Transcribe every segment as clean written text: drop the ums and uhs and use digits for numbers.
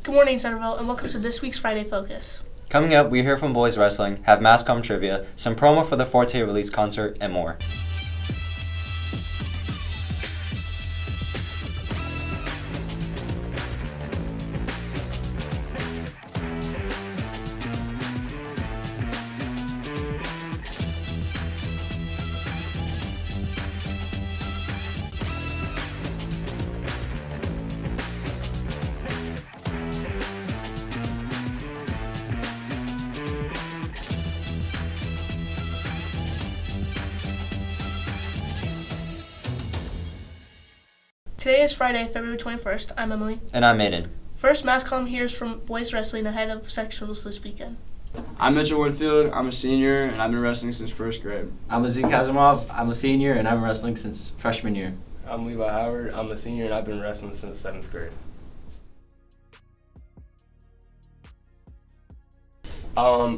Good morning, Centerville, and welcome to this week's Friday Focus. Coming up, we hear from boys wrestling, have Masscom trivia, some promo for the Forte release concert, and more. Today is Friday, February 21st. I'm Emily. And I'm Aiden. First, Masscom hears from boys wrestling ahead of sectionals this weekend. I'm Mitchell Woodfield. I'm a senior, and I've been wrestling since first grade. I'm Azim Kazimov. I'm a senior, and I've been wrestling since freshman year. I'm Levi Howard. I'm a senior, and I've been wrestling since 7th grade.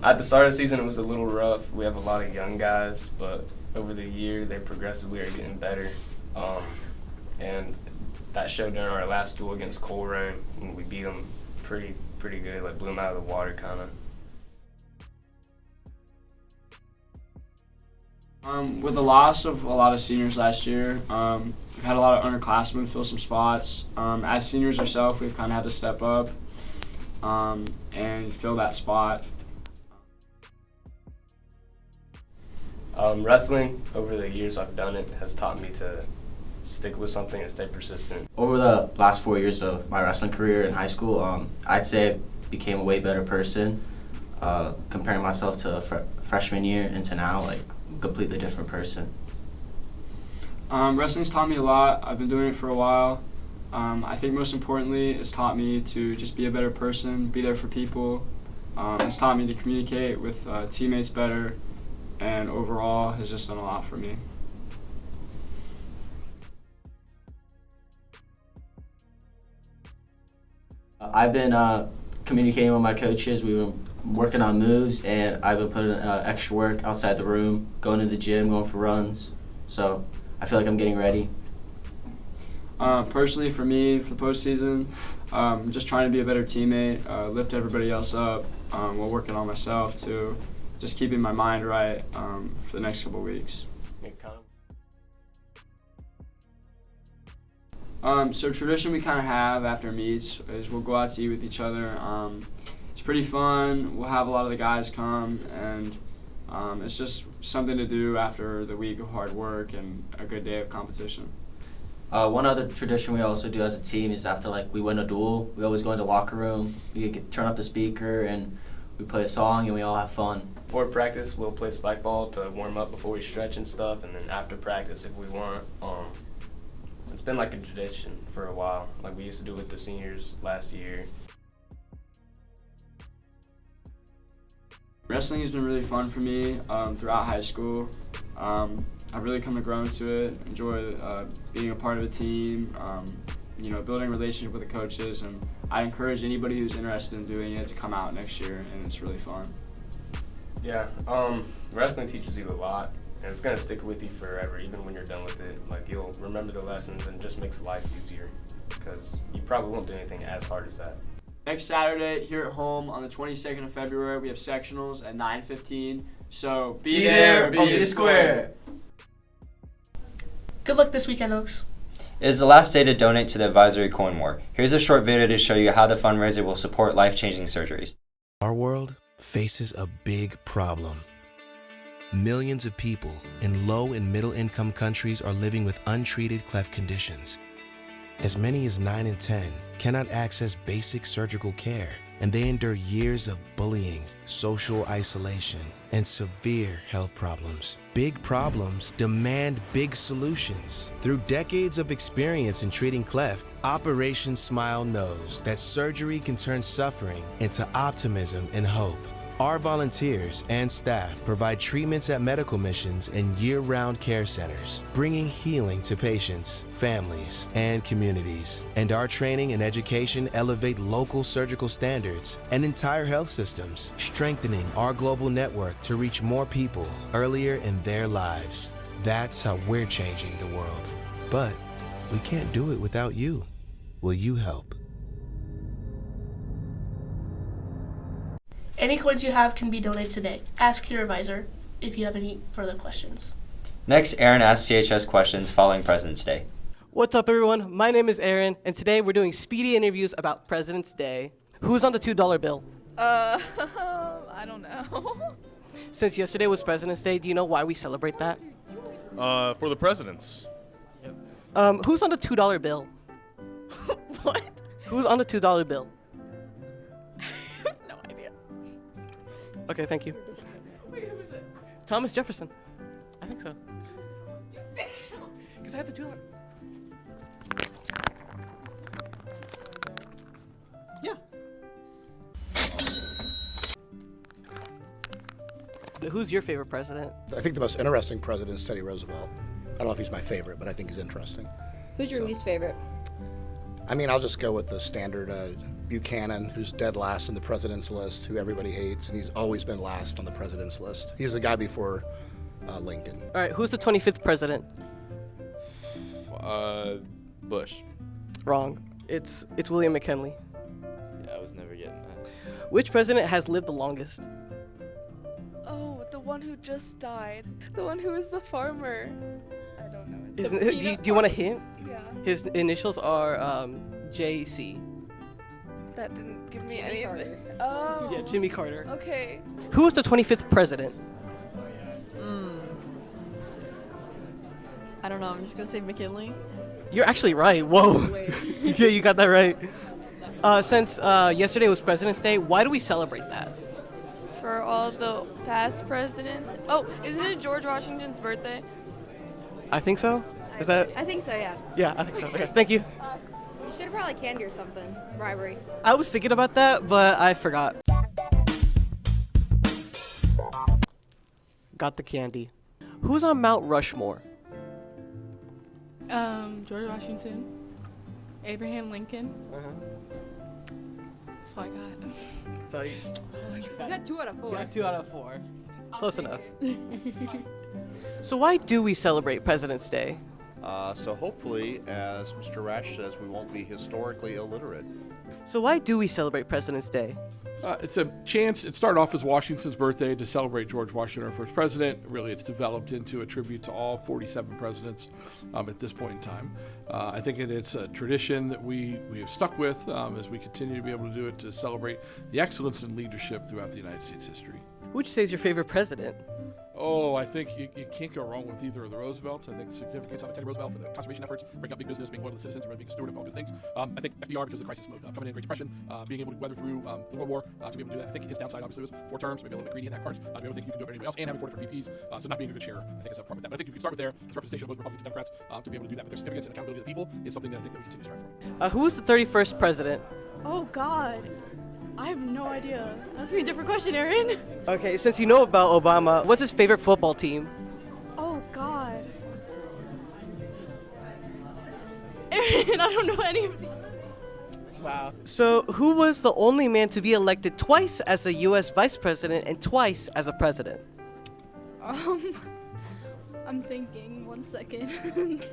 At the start of the season, it was a little rough. We have a lot of young guys, but over the year, they progressively are getting better. And that showed during our last duel against Colerain, and we beat them pretty good, like blew them out of the water, kind of. With the loss of a lot of seniors last year, we've had a lot of underclassmen fill some spots. As seniors ourselves, we've kind of had to step up and fill that spot. Wrestling, over the years I've done it, has taught me to stick with something and stay persistent. Over the last 4 years of my wrestling career in high school, I'd say I became a way better person. Comparing myself to freshman year into now, like a completely different person. Wrestling's taught me a lot. I've been doing it for a while. I think most importantly, it's taught me to just be a better person, be there for people. It's taught me to communicate with teammates better, and overall has just done a lot for me. I've been communicating with my coaches. We've been working on moves, and I've been putting extra work outside the room, going to the gym, going for runs. So I feel like I'm getting ready. Personally, for me, for the postseason, just trying to be a better teammate, lift everybody else up while working on myself too. Just keeping my mind right for the next couple of weeks. So tradition we kind of have after meets is we'll go out to eat with each other. It's pretty fun. We'll have a lot of the guys come, and it's just something to do after the week of hard work and a good day of competition. One other tradition we also do as a team is after we win a duel, we always go in the locker room. We turn up the speaker and we play a song and we all have fun. Before practice, we'll play spike ball to warm up before we stretch and stuff, and then after practice, if we want, it's been like a tradition for a while. Like we used to do with the seniors last year. Wrestling has been really fun for me throughout high school. I've really come to grow into it, enjoy being a part of a team, building a relationship with the coaches, and I encourage anybody who's interested in doing it to come out next year, and it's really fun. Yeah, wrestling teaches you a lot, and it's gonna stick with you forever, even when you're done with it. Like you'll remember the lessons, and it just makes life easier, because you probably won't do anything as hard as that. Next Saturday, here at home on the 22nd of February, we have sectionals at 9:15. So be there, be the square. Good luck this weekend, Oaks. It is the last day to donate to the Advisory Coin War. Here's a short video to show you how the fundraiser will support life-changing surgeries. Our world faces a big problem. Millions of people in low and middle income countries are living with untreated cleft conditions. As many as 9 in 10 cannot access basic surgical care, and they endure years of bullying, social isolation, and severe health problems. Big problems demand big solutions. Through decades of experience in treating cleft, Operation Smile knows that surgery can turn suffering into optimism and hope. Our volunteers and staff provide treatments at medical missions and year-round care centers, bringing healing to patients, families, and communities. And our training and education elevate local surgical standards and entire health systems, strengthening our global network to reach more people earlier in their lives. That's how we're changing the world. But we can't do it without you. Will you help? Any coins you have can be donated today. Ask your advisor if you have any further questions. Next, Aaron asks CHS questions following President's Day. What's up, everyone? My name is Aaron, and today we're doing speedy interviews about President's Day. Who's on the $2 bill? I don't know. Since yesterday was President's Day, do you know why we celebrate that? For the presidents. Who's on the $2 bill? What? Who's on the $2 bill? No idea. Okay, thank you. Wait, who is it? Thomas Jefferson. I think so. You think so? Because I have the $2. Yeah. Who's your favorite president? I think the most interesting president is Teddy Roosevelt. I don't know if he's my favorite, but I think he's interesting. Who's your least favorite? I mean, I'll just go with the standard Buchanan, who's dead last on the president's list, who everybody hates, and he's always been last on the president's list. He's the guy before Lincoln. All right, who's the 25th president? Bush. Wrong. It's William McKinley. Yeah, I was never getting that. Which president has lived the longest? Oh, the one who just died. The one who was the farmer. I don't know. The Isn't it, peanut do you want a farmer. hint? Yeah. His initials are JC. That didn't give me Jimmy anything. Carter. Oh. Yeah, Jimmy Carter. Okay. Who was the 25th president? I don't know. I'm just gonna say McKinley. You're actually right. Whoa. Yeah, you got that right. Since yesterday was President's Day, why do we celebrate that? For all the past presidents. Oh, isn't it George Washington's birthday? I think so. Is that? I think so, yeah. Yeah, I think so. Okay, thank you. You should have brought like candy or something. Bribery. I was thinking about that, but I forgot. Got the candy. Who's on Mount Rushmore? George Washington. Abraham Lincoln. That's all I got. So you You got 2 out of 4. got 2 out of 4. Close enough. So why do we celebrate President's Day? So hopefully, as Mr. Rash says, we won't be historically illiterate. So why do we celebrate President's Day? It's a chance. It started off as Washington's birthday to celebrate George Washington, our first president. Really, it's developed into a tribute to all 47 presidents at this point in time. I think it's a tradition that we have stuck with as we continue to be able to do it to celebrate the excellence in leadership throughout the United States history. Who would you say is your favorite president? Oh, I think you can't go wrong with either of the Roosevelts. I think the significance of Teddy Roosevelt for the conservation efforts, breaking up big business, being loyal to the citizens, and really being a steward of all good things. I think FDR because of the crisis mode, coming in Great Depression, being able to weather through the World War, to be able to do that. I think his downside obviously was 4 terms, maybe a little bit greedy in that part. To be able to think you can do it better than anybody else, and having 4 different VPs, so not being a good chair, I think is a problem with that. But I think if you can start with there, the representation of both Republicans and Democrats, to be able to do that with their significance and accountability to the people is something that I think that we continue to strive for. Who was the 31st president? Oh, God. I have no idea. Ask me a different question, Aaron. Okay, since you know about Obama, what's his favorite football team? Oh, God. Aaron, I don't know any of these. Wow. So, who was the only man to be elected twice as a U.S. vice president and twice as a president? I'm thinking. 1 second.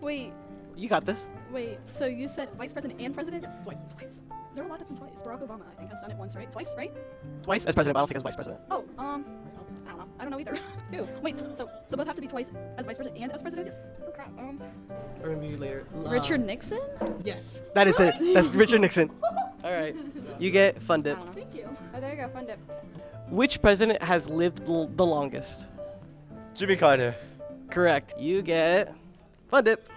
Wait. You got this. Wait, so you said vice president and president? Yes, twice. There are a lot that's been twice. Barack Obama, I think, has done it once, right? Twice, right? Twice as president, but I don't think as vice president. Oh, I don't know. I don't know either. Who? Wait, so both have to be twice as vice president and as president? Yes. Oh, crap. We're gonna be later. Richard Nixon? Yes. That is it. That's Richard Nixon. All right. You get Fun I Dip. don't know. Thank you. Oh, there you go. Fun dip. Which president has lived the longest? Jimmy Carter. Correct. You get Fun Dip.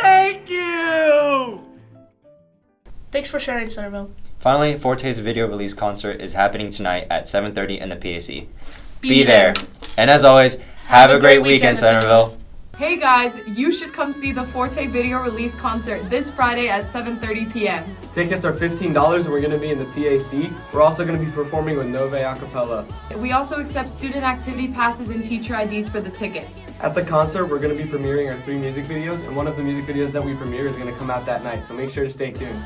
Thank you! Thanks for sharing, Centerville. Finally, Forte's video release concert is happening tonight at 7:30 in the PAC. Be there. And as always, have a great weekend, Centerville. Hey guys, you should come see the Forte video release concert this Friday at 7:30 p.m. Tickets are $15 and we're going to be in the PAC. We're also going to be performing with Nove Acapella. We also accept student activity passes and teacher IDs for the tickets. At the concert, we're going to be premiering our 3 music videos, and one of the music videos that we premiere is going to come out that night, so make sure to stay tuned.